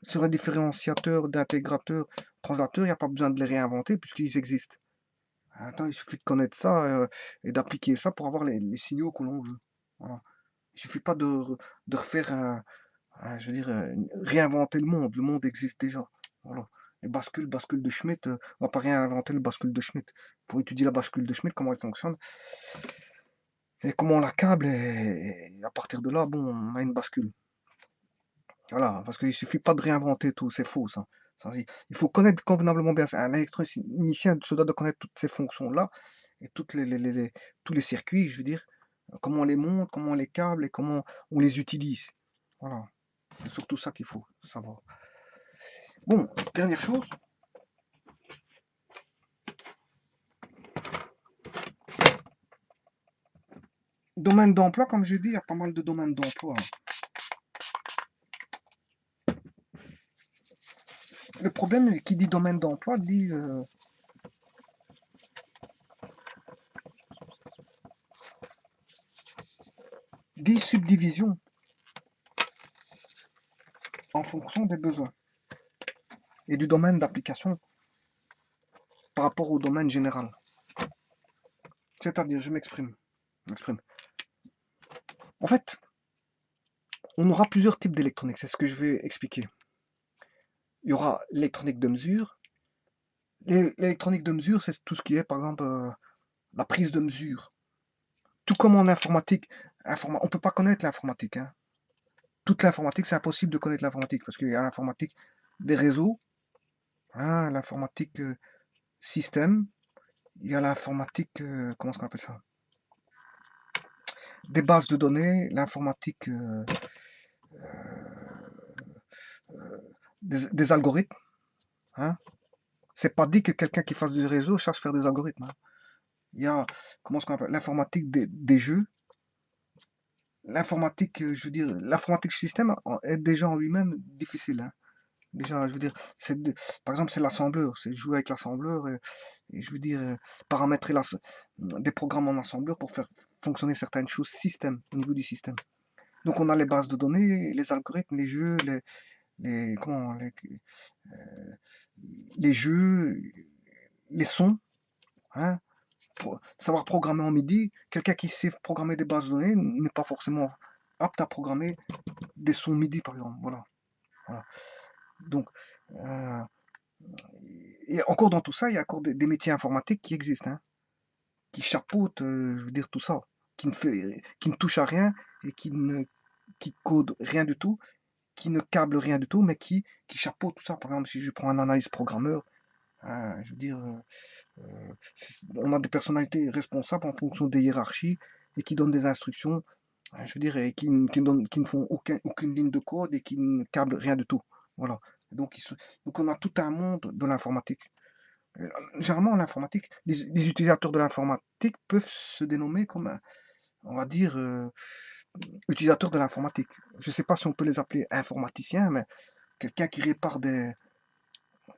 sur les différenciateurs, d'intégrateurs, translateurs, il n'y a pas besoin de les réinventer puisqu'ils existent. Attends, il suffit de connaître ça et d'appliquer ça pour avoir les signaux que l'on veut. Voilà. Il suffit pas de refaire je veux dire, réinventer le monde. Le monde existe déjà. Voilà. Les bascule de Schmitt, on va pas réinventer le bascule de Schmitt. Il faut étudier la bascule de Schmitt, comment elle fonctionne, et comment on la câble, et à partir de là, bon, on a une bascule. Voilà, parce qu'il suffit pas de réinventer tout, c'est faux ça. Il faut connaître convenablement bien ça. Un électronicien se doit de connaître toutes ces fonctions-là et tous les circuits, je veux dire, comment on les monte, comment on les câble et comment on les utilise. Voilà, c'est surtout ça qu'il faut savoir. Bon, dernière chose, domaine d'emploi, comme j'ai dit, il y a pas mal de domaines d'emploi. Le problème qui dit domaine d'emploi dit subdivision en fonction des besoins et du domaine d'application par rapport au domaine général. C'est-à-dire, je m'exprime. En fait, on aura plusieurs types d'électronique, c'est ce que je vais expliquer. Il y aura l'électronique de mesure. L'électronique de mesure, c'est tout ce qui est, par exemple, la prise de mesure. Tout comme en informatique, on ne peut pas connaître l'informatique. Hein. Toute l'informatique, c'est impossible de connaître l'informatique, parce qu'il y a l'informatique des réseaux, hein, l'informatique système, il y a l'informatique, comment est-ce qu'on appelle ça? Des bases de données, l'informatique des algorithmes. Hein. C'est pas dit que quelqu'un qui fasse du réseau cherche à faire des algorithmes. Hein. Il y a, comment est-ce qu'on appelle, l'informatique des jeux. L'informatique, je veux dire, l'informatique système est déjà en lui-même difficile. Hein. Déjà, je veux dire, par exemple, c'est l'assembleur, c'est jouer avec l'assembleur et je veux dire, paramétrer des programmes en assembleur pour faire fonctionner certaines choses système, au niveau du système. Donc, on a les bases de données, les algorithmes, les jeux, comment, les jeux, les sons, hein, savoir programmer en MIDI. Quelqu'un qui sait programmer des bases de données n'est pas forcément apte à programmer des sons MIDI, par exemple. Voilà. Voilà. Donc, euh, et encore dans tout ça, il y a encore des métiers informatiques qui existent, hein, qui chapeautent, je veux dire, tout ça, qui ne touchent à rien et qui codent rien du tout, qui ne câblent rien du tout, mais qui chapeautent tout ça. Par exemple, si je prends un analyse programmeur, je veux dire, on a des personnalités responsables en fonction des hiérarchies et qui donnent des instructions, je veux dire, et qui ne font aucune ligne de code et qui ne câblent rien du tout. Voilà. Donc, donc on a tout un monde de l'informatique. Généralement, l'informatique, les utilisateurs de l'informatique peuvent se dénommer comme, on va dire, utilisateurs de l'informatique. Je ne sais pas si on peut les appeler informaticiens, mais quelqu'un qui répare des,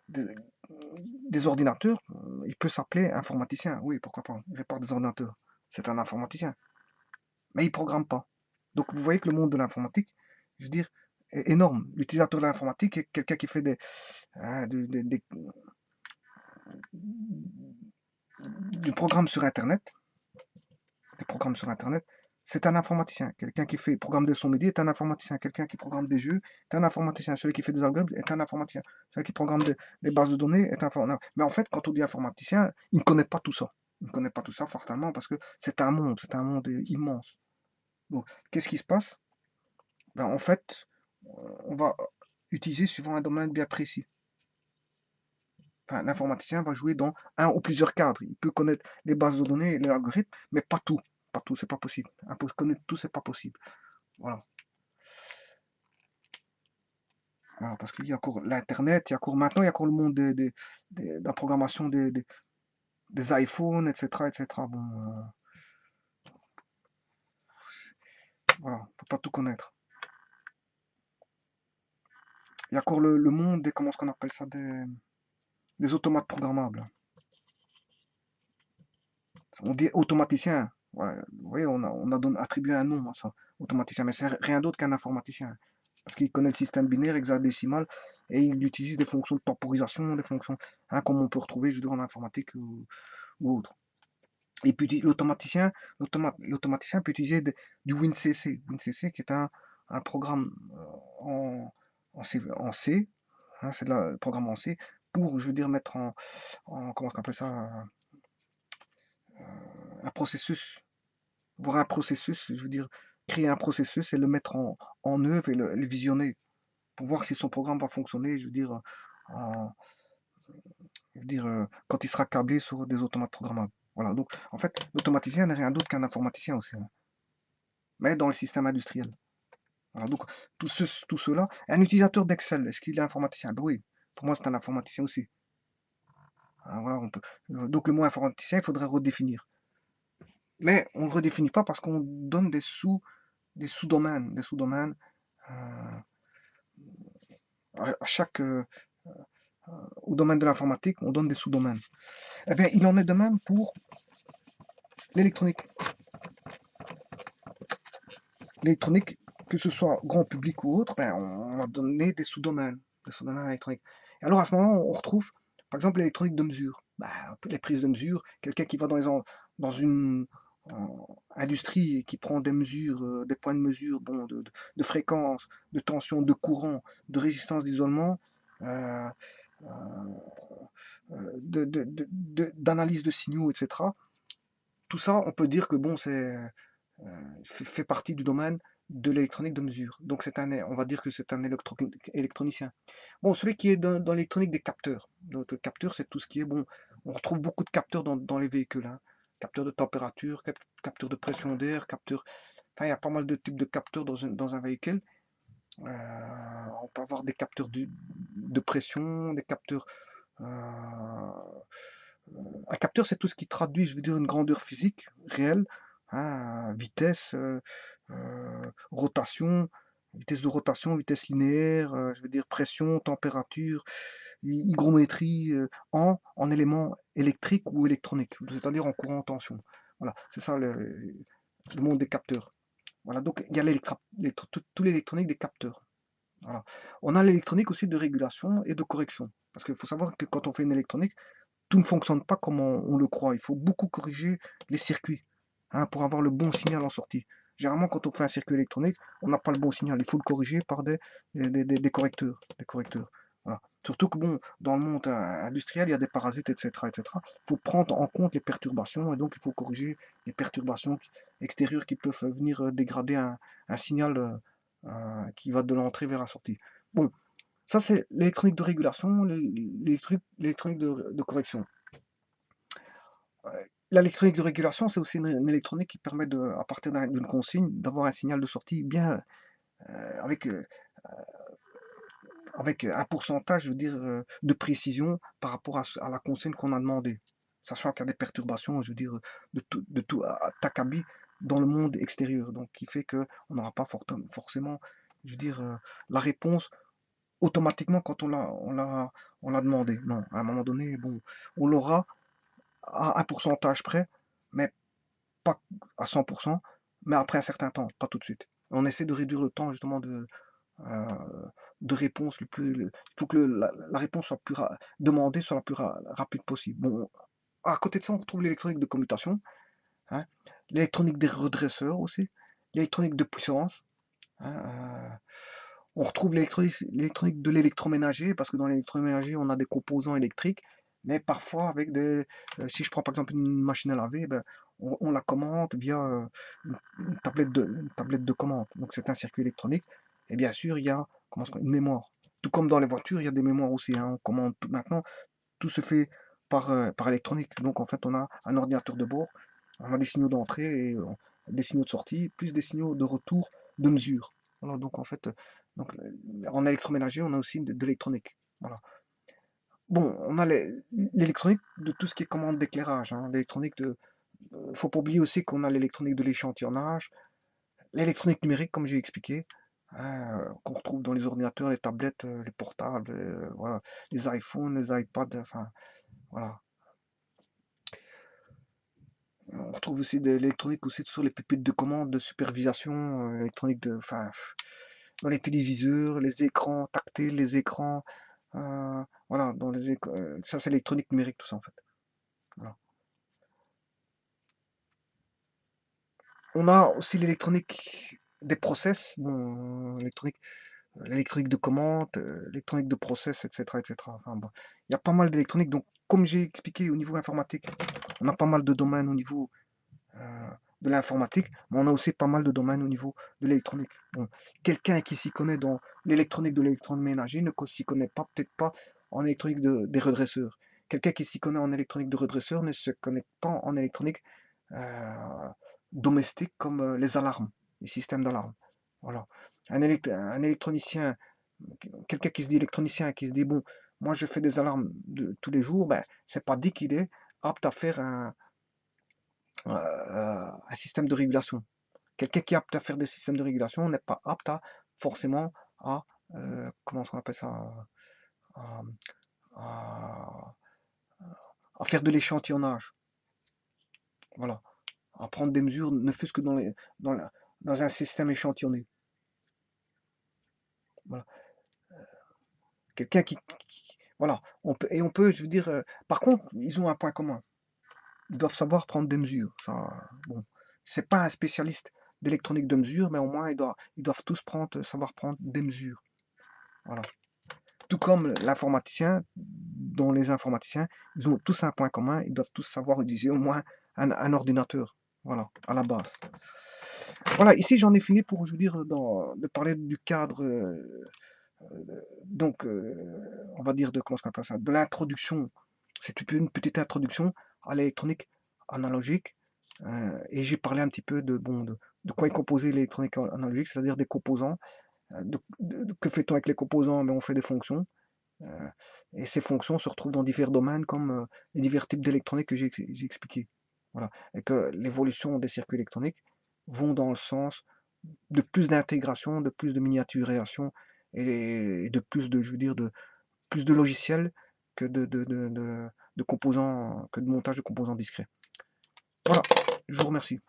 des ordinateurs, il peut s'appeler informaticien. Oui, pourquoi pas. Il répare des ordinateurs. C'est un informaticien. Mais il ne programme pas. Donc vous voyez que le monde de l'informatique, je veux dire, est énorme. L'utilisateur de l'informatique est quelqu'un qui fait hein, du programme sur Internet, des programmes sur Internet, c'est un informaticien. Quelqu'un qui fait programme de son média est un informaticien. Quelqu'un qui programme des jeux est un informaticien. Celui qui fait des algorithmes est un informaticien. Celui qui programme des bases de données est un informaticien. Mais en fait, quand on dit informaticien, il ne connaît pas tout ça. Il ne connaît pas tout ça forcément parce que c'est un monde immense. Donc, qu'est-ce qui se passe? Ben, en fait, on va utiliser suivant un domaine bien précis. Enfin, l'informaticien va jouer dans un ou plusieurs cadres. Il peut connaître les bases de données et les algorithmes, mais pas tout. Pas tout, c'est pas possible. Connaître tout, c'est pas possible. Voilà. Voilà, parce qu'il y a encore l'Internet, il y a encore maintenant, il y a encore le monde de la programmation des iPhones, etc., etc. Bon, voilà, on peut pas tout connaître. Il y a encore le monde des, comment est-ce qu'on appelle ça, des automates programmables. On dit automaticien. Ouais, vous voyez, on a attribué un nom à ça, automaticien, mais c'est rien d'autre qu'un informaticien. Parce qu'il connaît le système binaire, hexadécimal, et il utilise des fonctions de temporisation, des fonctions, hein, comme on peut retrouver, je veux dire, en informatique ou autre. Et puis l'automaticien peut utiliser du WinCC. WinCC qui est un programme en C, hein, c'est le programme en C, pour, je veux dire, mettre comment on appelle ça, un processus, voir un processus, je veux dire, créer un processus et le mettre en œuvre et le visionner, pour voir si son programme va fonctionner, je veux dire, en, quand il sera câblé sur des automates programmables. Voilà, donc en fait, l'automaticien n'est rien d'autre qu'un informaticien aussi, hein, mais dans le système industriel. Voilà, donc tout cela, un utilisateur d'Excel, est-ce qu'il est informaticien? Ben oui, pour moi c'est un informaticien aussi. Hein, voilà, donc le mot informaticien, il faudrait redéfinir. Mais on ne le redéfinit pas parce qu'on donne des sous-domaines, euh, à chaque, au domaine de l'informatique, on donne des sous-domaines. Eh bien, il en est de même pour l'électronique. L'électronique, que ce soit grand public ou autre, ben, on a donné des sous-domaines électroniques. Et alors à ce moment, on retrouve, par exemple, l'électronique de mesure. Ben, les prises de mesure, quelqu'un qui va dans une industrie et qui prend des mesures, des points de mesure, bon, de fréquence, de tension, de courant, de résistance d'isolement, euh, d'analyse de signaux, etc. Tout ça, on peut dire que bon, fait partie du domaine de l'électronique de mesure. Donc on va dire que c'est un électronicien. Bon, celui qui est dans l'électronique des capteurs. Donc le capteur, c'est tout ce qui est bon. On retrouve beaucoup de capteurs dans les véhicules, hein. Capteurs de température, capteurs de pression d'air, capteurs. Enfin, il y a pas mal de types de capteurs dans un véhicule. On peut avoir des capteurs de pression, des capteurs. euh, un capteur, c'est tout ce qui traduit, je veux dire, une grandeur physique réelle, hein, vitesse, rotation, vitesse de rotation, vitesse linéaire, je veux dire pression, température, hygrométrie, en éléments électriques ou électroniques, c'est-à-dire en courant en tension. Voilà, c'est ça le monde des capteurs. Voilà, donc il y a tout l'électronique des capteurs. Voilà. On a l'électronique aussi de régulation et de correction. Parce qu'il faut savoir que quand on fait une électronique, tout ne fonctionne pas comme on le croit. Il faut beaucoup corriger les circuits, hein, pour avoir le bon signal en sortie. Généralement, quand on fait un circuit électronique, on n'a pas le bon signal. Il faut le corriger par des correcteurs. Des correcteurs. Voilà. Surtout que bon, dans le monde industriel, il y a des parasites, etc., etc. Il faut prendre en compte les perturbations et donc il faut corriger les perturbations extérieures qui peuvent venir dégrader un signal qui va de l'entrée vers la sortie. Bon, ça c'est l'électronique de régulation, l'électronique de correction. L'électronique de régulation, c'est aussi une électronique qui permet, à partir d'une consigne, d'avoir un signal de sortie bien avec, avec un pourcentage, je veux dire, de précision par rapport à la consigne qu'on a demandée. Sachant qu'il y a des perturbations, je veux dire, de tout à Takabi dans le monde extérieur. Donc, qui fait qu'on n'aura pas forcément, je veux dire, la réponse automatiquement quand on l'a demandé. Non, à un moment donné, bon, on l'aura à un pourcentage près, mais pas à 100%, mais après un certain temps, pas tout de suite. On essaie de réduire le temps justement euh, de réponse il faut que la réponse soit demandée soit la plus rapide possible. Bon, à côté de ça, on retrouve l'électronique de commutation, hein, l'électronique des redresseurs aussi, l'électronique de puissance, hein, on retrouve l'électronique de l'électroménager, parce que dans l'électroménager, on a des composants électriques, mais parfois avec si je prends par exemple une machine à laver, ben, on la commande via une tablette de commande. Donc c'est un circuit électronique. Et bien sûr, il y a une mémoire. Tout comme dans les voitures, il y a des mémoires aussi, hein. On commande maintenant, tout se fait par électronique. Donc en fait, on a un ordinateur de bord, on a des signaux d'entrée et des signaux de sortie, plus des signaux de retour de mesure. Voilà, donc en fait, en électroménager, on a aussi de l'électronique. Voilà. Bon, on a l'électronique de tout ce qui est commande d'éclairage, hein. L'électronique de. Faut pas oublier aussi qu'on a l'électronique de l'échantillonnage, l'électronique numérique, comme j'ai expliqué, hein, qu'on retrouve dans les ordinateurs, les tablettes, les portables, voilà, les iPhones, les iPads, enfin, voilà. On retrouve aussi de l'électronique aussi sur les pupitres de commande, de supervision, électronique enfin, dans les téléviseurs, les écrans tactiles, les écrans, voilà, ça c'est l'électronique numérique, tout ça en fait. Voilà. On a aussi l'électronique des process, bon, l'électronique de commande, l'électronique de process, etc., etc. Enfin, bon. Il y a pas mal d'électronique, donc comme j'ai expliqué au niveau informatique, on a pas mal de domaines au niveau euh, de l'informatique, mais on a aussi pas mal de domaines au niveau de l'électronique. Bon, quelqu'un qui s'y connaît dans l'électronique de l'électroménager ne s'y connaît pas, peut-être pas en électronique des redresseurs. Quelqu'un qui s'y connaît en électronique de redresseur ne se connaît pas en électronique euh, domestique comme les alarmes, les systèmes d'alarme. Voilà. Un électronicien, quelqu'un qui se dit électronicien, qui se dit, bon, moi je fais des alarmes tous les jours, ben, c'est pas dit qu'il est apte à faire un système de régulation. Quelqu'un qui est apte à faire des systèmes de régulation n'est pas apte forcément à, comment on appelle ça, à, à- à faire de l'échantillonnage. Voilà. À prendre des mesures, ne fût-ce que dans, dans un système échantillonné. Voilà. Quelqu'un voilà. Et on peut, je veux dire, par contre, ils ont un point commun. Ils doivent savoir prendre des mesures. Ça, bon, c'est pas un spécialiste d'électronique de mesure, mais au moins ils doivent tous savoir prendre des mesures. Voilà. Tout comme l'informaticien, dont les informaticiens, ils ont tous un point commun, ils doivent tous savoir utiliser au moins un ordinateur. Voilà, à la base. Voilà, ici j'en ai fini pour vous dire de parler du cadre, donc on va dire de comment on appelle ça, de l'introduction. C'est une petite introduction à l'électronique analogique. Et j'ai parlé un petit peu de quoi est composée l'électronique analogique, c'est-à-dire des composants. Que fait-on avec les composants? Ben, on fait des fonctions. Euh, et ces fonctions se retrouvent dans divers domaines comme les divers types d'électronique que j'ai expliqué. Voilà. Et que l'évolution des circuits électroniques vont dans le sens de plus d'intégration, de plus de miniaturisation et de plus de, je veux dire, de plus de logiciels que de composants, que de montage de composants discrets. Voilà, je vous remercie.